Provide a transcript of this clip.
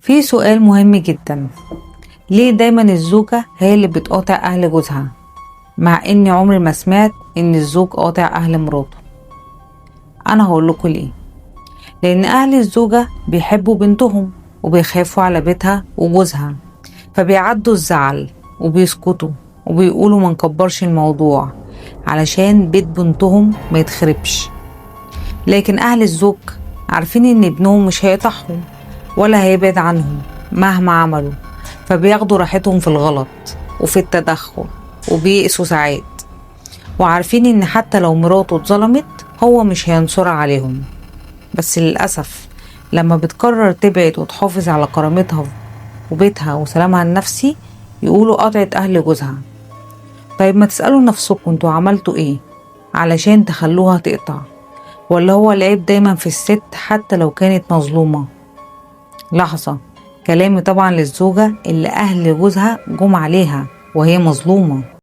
في سؤال مهم جدا، ليه دايما الزوجة هي اللي بتقاطع أهل جوزها مع إني عمري ما سمعت إن الزوج قاطع أهل مراته؟ أنا هقولكوا ليه. لأن أهل الزوجة بيحبوا بنتهم وبيخافوا على بيتها وجوزها، فبيعدوا الزعل وبيسكتوا وبيقولوا ما نكبرش الموضوع علشان بيت بنتهم ما يتخربش. لكن أهل الزوج عارفين إن ابنهم مش هيقطعهم ولا هيبعد عنهم مهما عملوا، فبياخدوا راحتهم في الغلط وفي التدخل وبيقسوا ساعات، وعارفين إن حتى لو مراته اتظلمت هو مش هينصر عليهم. بس للأسف لما بتقرر تبعد وتحافظ على كرامتها وبيتها وسلامها النفسي يقولوا قطعت أهل جوزها. طيب ما تسألوا نفسكم انتوا عملتوا ايه علشان تخلوها تقطع؟ ولا هو العيب دايما في الست حتى لو كانت مظلومة؟ لحظة، كلامي طبعا للزوجة اللي أهل جوزها جم عليها وهي مظلومة.